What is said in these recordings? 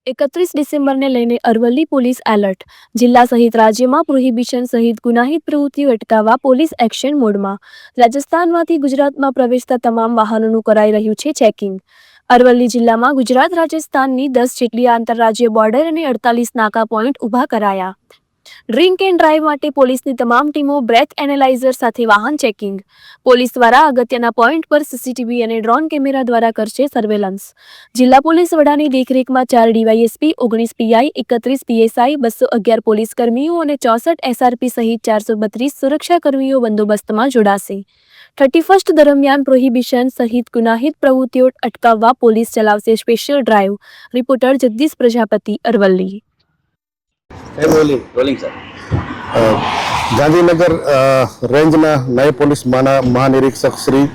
31 ડિસેમ્બરને લઈને Aravalli police alert. જિલ્લા સહિત રાજ્યમાં પ્રોહિબિશન સહિત ગુનાહિત પ્રવૃત્તિઓ અટકાવવા પોલીસ એક્શન મોડમાં. રાજસ્થાનમાંથી ગુજરાતમાં પ્રવેશતા તમામ વાહનોનું કરાઈ રહ્યું છે ચેકિંગ. અરવલ્લી જિલ્લામાં ગુજરાત રાજસ્થાનની 10 જેટલી આંતરરાજ્ય બોર્ડર અને 48 નાકા પોઈન્ટ ઊભા કરાયા. ડ્રિંક એન્ડ ડ્રાઈવ માટે પોલીસની તમામ ટીમો બ્રેથ એનાલાઇઝર સાથે વાહન ચેકિંગ. પોલીસ દ્વારા અગત્યના પોઈન્ટ પર સીસીટીવી અને ડ્રોન કેમેરા દ્વારા કરશે સર્વેલન્સ. જિલ્લા પોલીસ વડાની દેખરેખમાં 4 ડીવાયએસપી, 19 પીઆઈ, 31 પીએસઆઈ, 211 પોલીસ કર્મીઓ અને 64 એસઆરપી સહિત 432 સુરક્ષા કર્મીઓ બંદોબસ્તમાં જોડાશે. 31st દરમિયાન પ્રોહિબિશન સહિત ગુનાહિત પ્રવૃત્તિઓ અટકાવવા પોલીસ ચલાવશે special drive. Reporter Jagdish Prajapati, Aravalli. Gandhinagar રેન્જના નાયબ પોલીસ મહાનિરીક્ષક શ્રી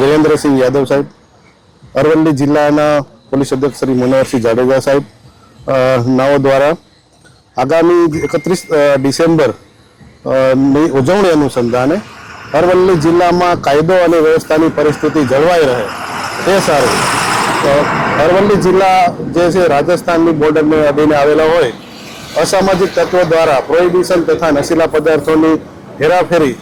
વિરેન્દ્રસિંહ યાદવ સાહેબ, અરવલ્લી જિલ્લાના પોલીસ અધ્યક્ષ શ્રી મનોહરસિંહ જાડેજા સાહેબ નાઓ દ્વારા આગામી 31 ડિસેમ્બર ની ઉજવણી અનુસંધાને અરવલ્લી જિલ્લામાં કાયદો અને વ્યવસ્થાની પરિસ્થિતિ જળવાઈ રહે તે સારું અરવલ્લી જિલ્લા જે છે રાજસ્થાનની બોર્ડરને અડીને આવેલા હોય અસામાજિક તત્વો દ્વારા પ્રોહિબિશન તથા નશીલા પદાર્થોની હેરાફેરી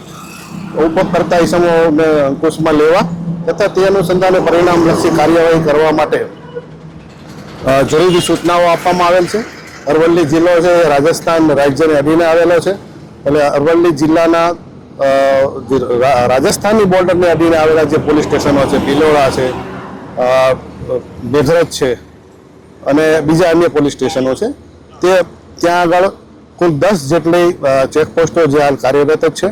ઉપયોગ કરતા ઇસમોને અંકુશમાં લેવા તથા તે અનુસંધાને પરિણામલક્ષી કાર્યવાહી કરવા માટે જરૂરી સૂચનાઓ આપવામાં આવેલ છે. અરવલ્લી જિલ્લો છે રાજસ્થાન રાજ્યને અડીને આવેલો છે, એટલે અરવલ્લી જિલ્લાના રાજસ્થાનની બોર્ડરને અડીને આવેલા જે પોલીસ સ્ટેશનો છે, ભિલોડા છે, બેધરજ છે અને બીજા અન્ય પોલીસ સ્ટેશનો છે, તે ત્યાં આગળ કુલ 10 જેટલી ચેકપોસ્ટો જે હાલ કાર્યરત છે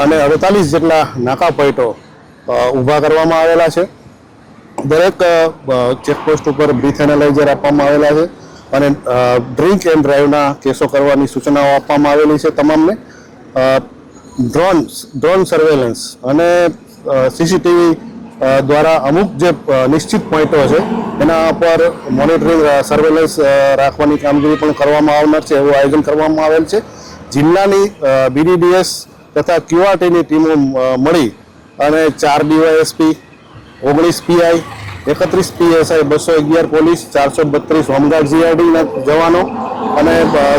અને 48 જેટલા નાકા પોઈન્ટો ઊભા કરવામાં આવેલા છે. દરેક ચેકપોસ્ટ ઉપર બ્રીથ એનાલાઇઝર આપવામાં આવેલા છે અને ડ્રિંક એન્ડ ડ્રાઈવના કેસો કરવાની સૂચનાઓ આપવામાં આવેલી છે તમામને. ડ્રોન સર્વેલન્સ અને સીસીટીવી દ્વારા અમુક જે નિશ્ચિત પોઈન્ટો છે એના પર મોનિટરિંગ સર્વેલન્સ રાખવાની કામગીરી પણ કરવામાં આવનાર છે, એવું આયોજન કરવામાં આવેલ છે. જિલ્લાની બીડીડીએસ તથા ક્યુઆરટીની ટીમો મળી અને 4 DYSP, 19 PI, 31 PSI, 211 police, 432 home guard જીઆરડીના જવાનો અને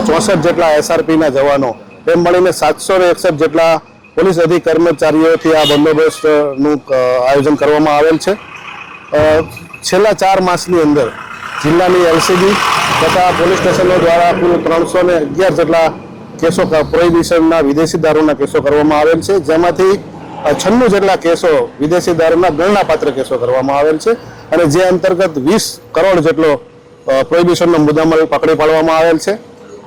64 જેટલા એસઆરપીના જવાનો એમ મળીને 761 જેટલા પોલીસ અધિક કર્મચારીઓથી આ બંદોબસ્તનું આયોજન કરવામાં આવેલ છે. છેલ્લા 4 માસની અંદર જિલ્લાની એલસીબી તથા પોલીસ સ્ટેશનો દ્વારા કુલ 311 જેટલા કેસો પ્રોહિબિશનના વિદેશી દારૂના કેસો કરવામાં આવેલ છે, જેમાંથી 96 જેટલા કેસો વિદેશી દારૂના ગણનાપાત્ર કેસો કરવામાં આવેલ છે અને જે અંતર્ગત 20 કરોડ જેટલો પ્રોહિબિશનનો મુદ્દામાલ પકડી પાડવામાં આવેલ છે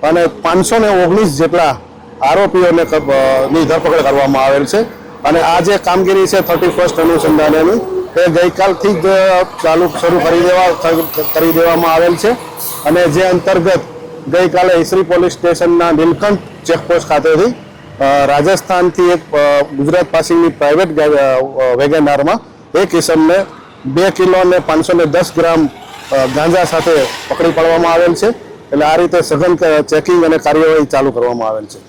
અને 519 જેટલા આરોપીઓની ધરપકડ કરવામાં આવેલ છે. અને આ જે કામગીરી છે 31st અનુસંધાનેની એ ગઈકાલથી જ શરૂ કરી દેવામાં આવેલ છે અને જે અંતર્ગત ગઈકાલે ઈસરી પોલીસ સ્ટેશનના નીલકંઠ ચેકપોસ્ટ ખાતેથી રાજસ્થાનથી એક ગુજરાત પાસિંગની પ્રાઇવેટ વેગેનારમાં એક ઇસમને 2 કિલો અને 510 ગ્રામ ગાંજા સાથે પકડી પાડવામાં આવેલ છે. એટલે આ રીતે સઘન ચેકિંગ અને કાર્યવાહી ચાલુ કરવામાં આવેલ છે.